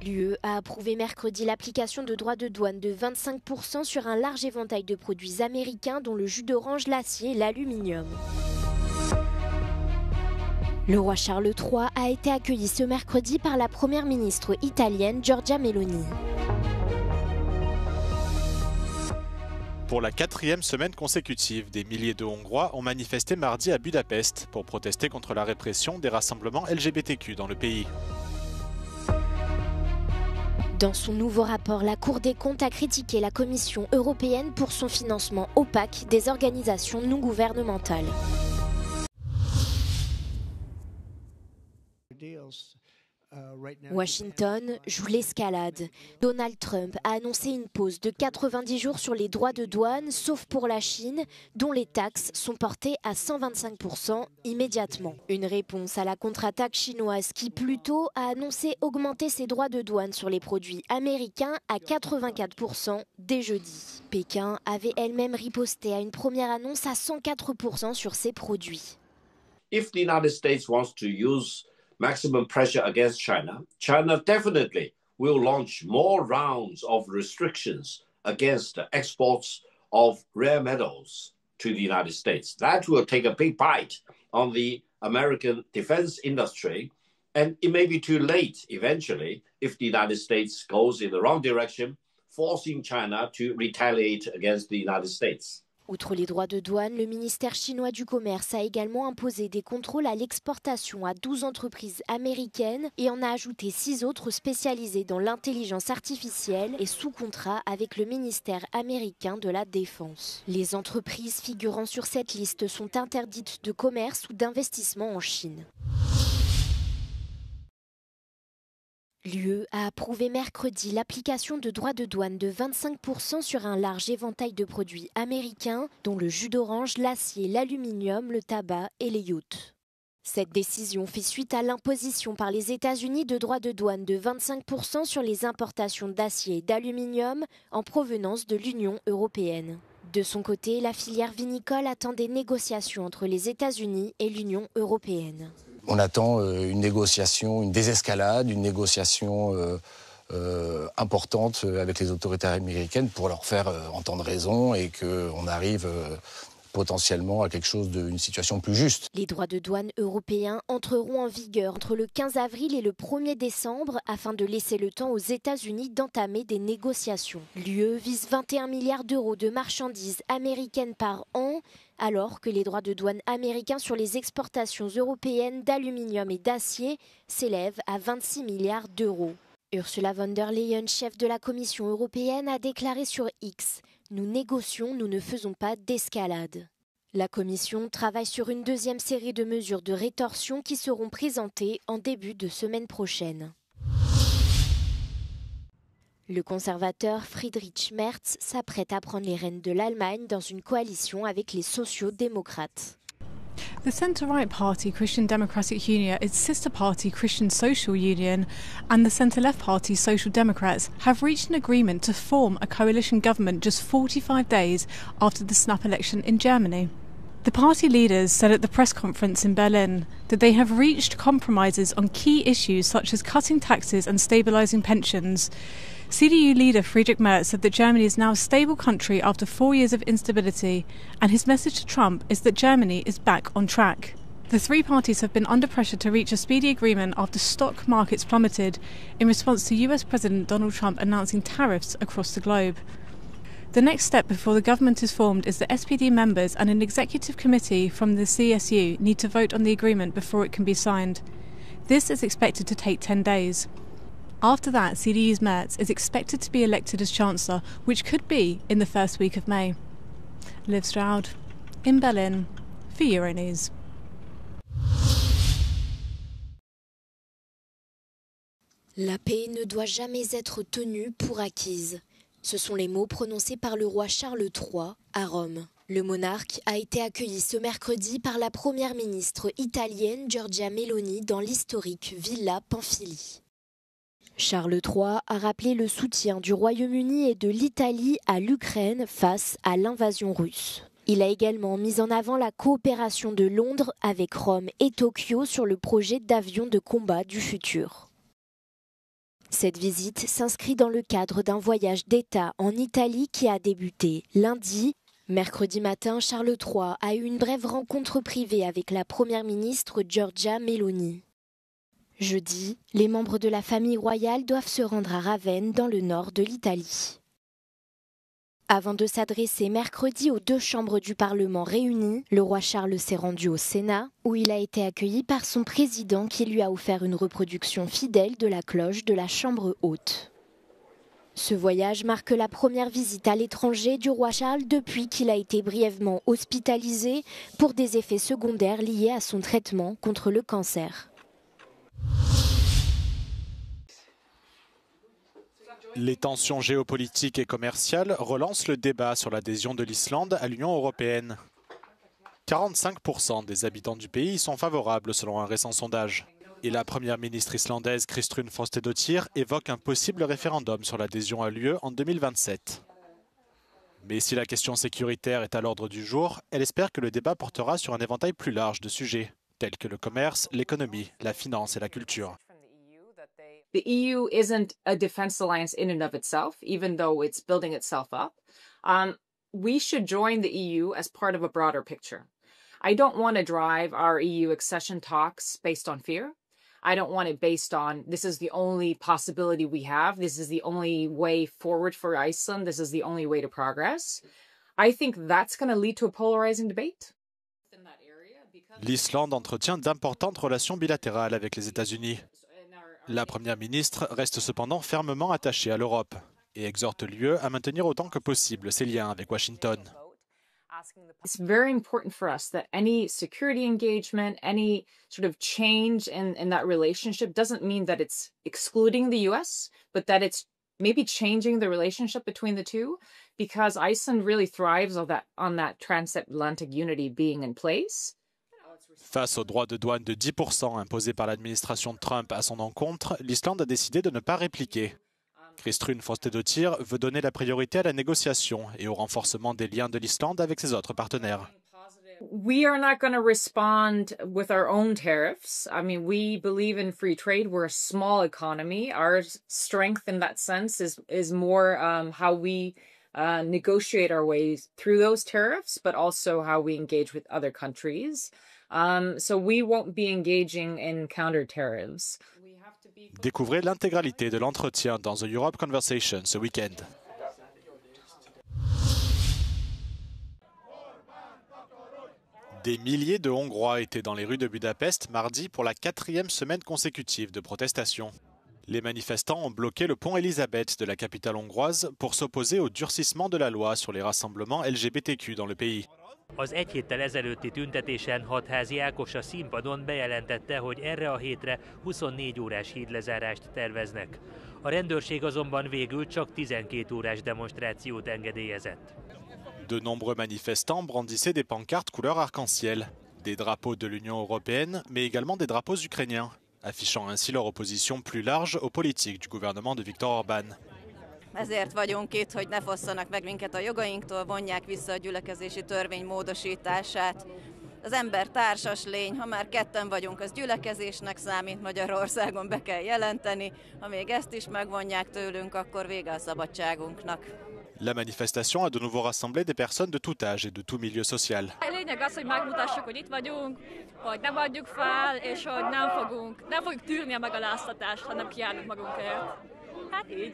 L'UE a approuvé mercredi l'application de droits de douane de 25% sur un large éventail de produits américains dont le jus d'orange, l'acier et l'aluminium. Le roi Charles III a été accueilli ce mercredi par la première ministre italienne Giorgia Meloni. Pour la 4e semaine consécutive, des milliers de Hongrois ont manifesté mardi à Budapest pour protester contre la répression des rassemblements LGBTQ dans le pays. Dans son nouveau rapport, la Cour des comptes a critiqué la Commission européenne pour son financement opaque des organisations non gouvernementales. Washington joue l'escalade. Donald Trump a annoncé une pause de 90 jours sur les droits de douane, sauf pour la Chine, dont les taxes sont portées à 125% immédiatement. Une réponse à la contre-attaque chinoise qui, plus tôt, a annoncé augmenter ses droits de douane sur les produits américains à 84% dès jeudi. Pékin avait elle-même riposté à une première annonce à 104% sur ses produits. If the United States wants to use maximum pressure against China, China definitely will launch more rounds of restrictions against exports of rare metals to the United States. That will take a big bite on the American defense industry, and it may be too late eventually if the United States goes in the wrong direction, forcing China to retaliate against the United States. Outre les droits de douane, le ministère chinois du Commerce a également imposé des contrôles à l'exportation à 12 entreprises américaines et en a ajouté 6 autres spécialisées dans l'intelligence artificielle et sous contrat avec le ministère américain de la Défense. Les entreprises figurant sur cette liste sont interdites de commerce ou d'investissement en Chine. L'UE a approuvé mercredi l'application de droits de douane de 25% sur un large éventail de produits américains, dont le jus d'orange, l'acier, l'aluminium, le tabac et les yachts. Cette décision fait suite à l'imposition par les États-Unis de droits de douane de 25% sur les importations d'acier et d'aluminium en provenance de l'Union européenne. De son côté, la filière vinicole attend des négociations entre les États-Unis et l'Union européenne. On attend une négociation, une désescalade, une négociation importante avec les autorités américaines pour leur faire entendre raison et qu'on arrive potentiellement à quelque chose d'une situation plus juste. Les droits de douane européens entreront en vigueur entre le 15 avril et le 1er décembre afin de laisser le temps aux États-Unis d'entamer des négociations. L'UE vise 21 milliards d'euros de marchandises américaines par an, alors que les droits de douane américains sur les exportations européennes d'aluminium et d'acier s'élèvent à 26 milliards d'euros. Ursula von der Leyen, chef de la Commission européenne, a déclaré sur X « Nous négocions, nous ne faisons pas d'escalade ». La Commission travaille sur une deuxième série de mesures de rétorsion qui seront présentées en début de semaine prochaine. Le conservateur Friedrich Merz s'apprête à prendre les rênes de l'Allemagne dans une coalition avec les sociaux-démocrates. The centre-right party Christian Democratic Union, its sister party Christian Social Union, and the centre-left party Social Democrats have reached an agreement to form a coalition government just 45 days after the snap election in Germany. The party leaders said at the press conference in Berlin that they have reached compromises on key issues such as cutting taxes and stabilising pensions. CDU leader Friedrich Merz said that Germany is now a stable country after 4 years of instability, and his message to Trump is that Germany is back on track. The three parties have been under pressure to reach a speedy agreement after stock markets plummeted in response to US President Donald Trump announcing tariffs across the globe. The next step before the government is formed is that SPD members and an executive committee from the CSU need to vote on the agreement before it can be signed. This is expected to take 10 days. After that, CDU's Merz is expected to be elected as Chancellor, which could be in the first week of May. Liv Stroud, in Berlin, for Euronews. La paix ne doit jamais être tenue pour acquise. Ce sont les mots prononcés par le roi Charles III à Rome. Le monarque a été accueilli ce mercredi par la première ministre italienne Giorgia Meloni dans l'historique Villa Pamphili. Charles III a rappelé le soutien du Royaume-Uni et de l'Italie à l'Ukraine face à l'invasion russe. Il a également mis en avant la coopération de Londres avec Rome et Tokyo sur le projet d'avions de combat du futur. Cette visite s'inscrit dans le cadre d'un voyage d'État en Italie qui a débuté lundi. Mercredi matin, Charles III a eu une brève rencontre privée avec la première ministre Giorgia Meloni. Jeudi, les membres de la famille royale doivent se rendre à Ravenne, dans le nord de l'Italie. Avant de s'adresser mercredi aux deux chambres du Parlement réunies, le roi Charles s'est rendu au Sénat, où il a été accueilli par son président qui lui a offert une reproduction fidèle de la cloche de la Chambre haute. Ce voyage marque la première visite à l'étranger du roi Charles depuis qu'il a été brièvement hospitalisé pour des effets secondaires liés à son traitement contre le cancer. Les tensions géopolitiques et commerciales relancent le débat sur l'adhésion de l'Islande à l'Union européenne. 45% des habitants du pays y sont favorables selon un récent sondage. Et la première ministre islandaise Kristrún Frostadóttir évoque un possible référendum sur l'adhésion à l'UE en 2027. Mais si la question sécuritaire est à l'ordre du jour, elle espère que le débat portera sur un éventail plus large de sujets, tels que le commerce, l'économie, la finance et la culture. The EU isn't a defense alliance in and of itself, even though it's building itself up. We should join the EU as part of a broader picture. I don't want to drive our EU accession talks based on fear. I don't want it based on this is the only possibility we have. This is the only way forward for Iceland. This is the only way to progress. I think that's going to lead to a polarizing debate. L'Islande entretient d'importantes relations bilatérales avec les États-Unis. La première ministre reste cependant fermement attachée à l'Europe et exhorte l'UE à maintenir autant que possible ses liens avec Washington. It's very important for us that any security engagement, any sort of change in that relationship doesn't mean that it's excluding the US, but that it's maybe changing the relationship between the two, because Iceland really thrives on that transatlantic unity being in place. Face aux droits de douane de 10% imposés par l'administration Trump à son encontre, l'Islande a décidé de ne pas répliquer. Kristrún Frostadóttir veut donner la priorité à la négociation et au renforcement des liens de l'Islande avec ses autres partenaires. We are not going to respond with our own tariffs. I mean, we believe in free trade. We're a small economy. Our strength in that sense is more how we negotiate our way through those tariffs, but also how we engage with other countries. So we won't be engaging in counter tariffs. Découvrez l'intégralité de l'entretien dans The Europe Conversation ce week-end. Des milliers de Hongrois étaient dans les rues de Budapest mardi pour la 4e semaine consécutive de protestation. Les manifestants ont bloqué le pont Elisabeth de la capitale hongroise pour s'opposer au durcissement de la loi sur les rassemblements LGBTQ dans le pays. Az egy héttel ezelőtti tüntetésen Hatházi Ákos a színpadon bejelentette, hogy erre a hétre 24 órás hídlezárást terveznek. A rendőrség azonban végül csak 12 órás demonstrációt engedélyezett. De nombreux manifestants brandissaient des pancartes couleur arc-en-ciel, des drapeaux de l'Union européenne, mais également des drapeaux ukrainiens, affichant ainsi leur opposition plus large aux politiques du gouvernement de Viktor Orbán. Ezért vagyunk itt, hogy ne fosszanak meg minket a jogainktól, vonják vissza a gyülekezési törvény módosítását. Az ember társas lény, ha már ketten vagyunk, az gyülekezésnek számít, Magyarországon be kell jelenteni. Ha még ezt is megvonják tőlünk, akkor vége a szabadságunknak. La manifestation a de nouveau rassemblé des personnes de tout âge et de tout milieu social. A lényeg az, hogy megmutassuk, hogy itt vagyunk, hogy nem adjuk fel, és hogy nem fogjuk tűrni a megaláztatást, hanem kiállunk magunkért. Hát így.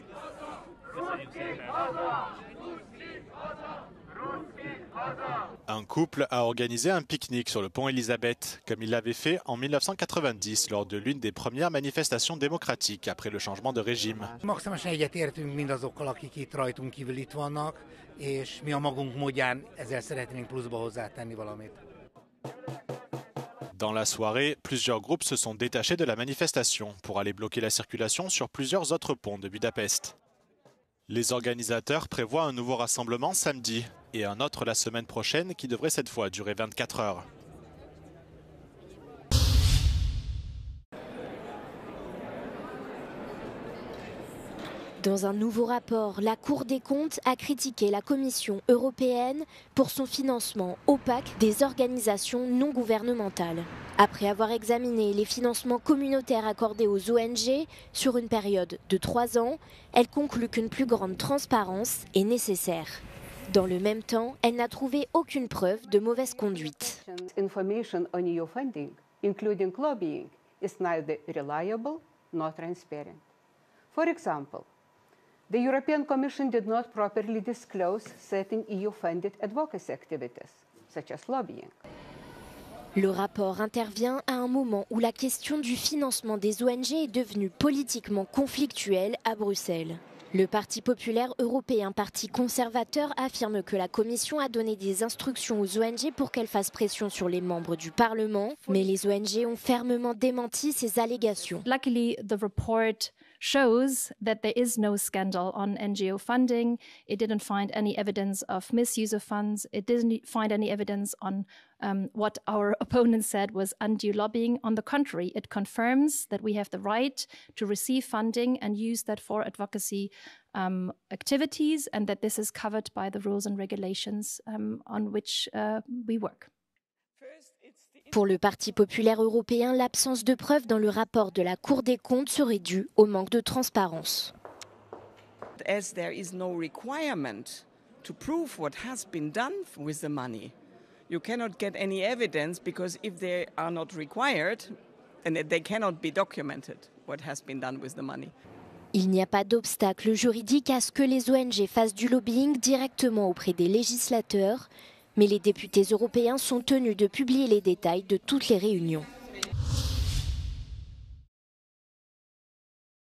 Un couple a organisé un pique-nique sur le pont Elisabeth, comme il l'avait fait en 1990 lors de l'une des premières manifestations démocratiques après le changement de régime. Maximálisan egyetértünk mindazokkal, akik itt rajtunk kívül itt vannak, és mi a magunk módján ezzel szeretnénk pluszba hozzátenni valamit. Dans la soirée, plusieurs groupes se sont détachés de la manifestation pour aller bloquer la circulation sur plusieurs autres ponts de Budapest. Les organisateurs prévoient un nouveau rassemblement samedi et un autre la semaine prochaine qui devrait cette fois durer 24 heures. Dans un nouveau rapport, la Cour des comptes a critiqué la Commission européenne pour son financement opaque des organisations non gouvernementales. Après avoir examiné les financements communautaires accordés aux ONG sur une période de 3 ans, elle conclut qu'une plus grande transparence est nécessaire. Dans le même temps, elle n'a trouvé aucune preuve de mauvaise conduite. Information on EU funding, including lobbying, is neither reliable nor transparent. For example, the European Commission did not properly disclose certain EU-funded advocacy activities, such as lobbying. Le rapport intervient à un moment où la question du financement des ONG est devenue politiquement conflictuelle à Bruxelles. Le Parti populaire européen, parti conservateur, affirme que la Commission a donné des instructions aux ONG pour qu'elles fassent pression sur les membres du Parlement, mais les ONG ont fermement démenti ces allégations. Luckily, the report shows that there is no scandal on NGO funding. It didn't find any evidence of misuse of funds. It didn't find any evidence on what our opponent said was undue lobbying. On the contrary, it confirms that we have the right to receive funding and use that for advocacy activities, and that this is covered by the rules and regulations on which we work. Pour le Parti populaire européen, l'absence de preuves dans le rapport de la Cour des comptes serait due au manque de transparence. As there is no requirement to prove what has been done with the money, you cannot get any evidence, because if they are not required, and they cannot be documented what has been done with the money. Il n'y a pas d'obstacle juridique à ce que les ONG fassent du lobbying directement auprès des législateurs, mais les députés européens sont tenus de publier les détails de toutes les réunions.